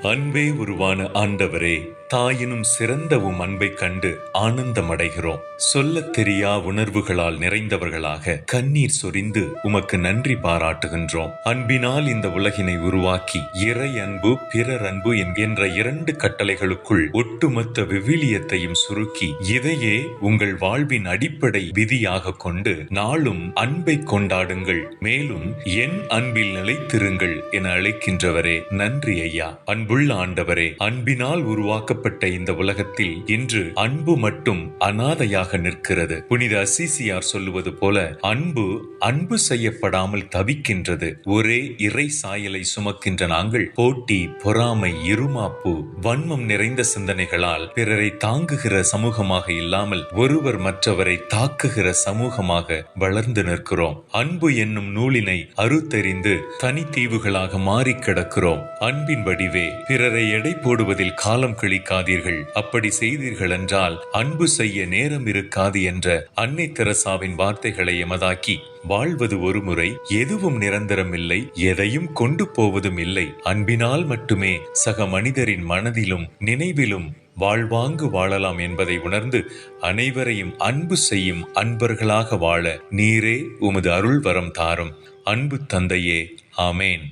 அன்பே உருவான ஆண்டவரே, தாயினும் சிறந்த உம் அன்பை கண்டு ஆனந்தமடைகிறோம். சொல்லத் தெரியா உணர்வுகளால் நிறைந்தவர்களாக கண்ணீர் சொரிந்து உமக்கு நன்றி பாராட்டுகின்றோம். அன்பினால் இந்த உலகினை உருவாக்கி இறை அன்பு பிறர் அன்பு என்கின்ற 2 கட்டளைகளுக்குள் ஒட்டுமொத்த விவிலியத்தையும் சுருக்கி இதையே உங்கள் வாழ்வின் அடிப்படை விதியாக கொண்டு நாளும் அன்பை கொண்டாடுங்கள், மேலும் என் அன்பில் நிலைத்திருங்கள் என அழைக்கின்றவரே நன்றி ஐயா. அன்புள்ள ஆண்டவரே, அன்பினால் உருவாக்கப்பட்ட இந்த உலகத்தில் இன்று அன்பு மட்டும் அனாதையாக நிற்கிறது. புனித அசிசியார் சொல்லுவது போல அன்பு செய்யப்படாமல் தவிக்கின்றது. ஒரே இறை சாயலை சுமக்கின்ற நாங்கள் போட்டி, பொறாமை, இருமாப்பு, வன்மம் நிறைந்த சிந்தனைகளால் பிறரை தாங்குகிற சமூகமாக இல்லாமல் ஒருவர் மற்றவரை தாக்குகிற சமூகமாக வளர்ந்து நிற்கிறோம். அன்பு என்னும் நூலினை அறுத்தெறிந்து தனித்தீவுகளாக மாறி கிடக்கிறோம். அன்பின் வடிவே, பிறரை எடை போடுவதில் காலம் கழிக்காதீர்கள். அப்படி செய்தீர்கள் என்றால் அன்பு செய்ய நேரம் இருக்காது என்ற அன்னை தெரசாவின் வார்த்தைகளை எமதாக்கி வாழ்வது ஒரு முறை, எதுவும் நிரந்தரம் இல்லை, எதையும் கொண்டு போவதும் இல்லை, அன்பினால் மட்டுமே சக மனிதரின் மனதிலும் நினைவிலும் வாழ்வாங்கு வாழலாம் என்பதை உணர்ந்து அனைவரையும் அன்பு செய்யும் அன்பர்களாக வாழ நீரே உமது அருள் வரம் தாரும். அன்பு தந்தையே, ஆமேன்.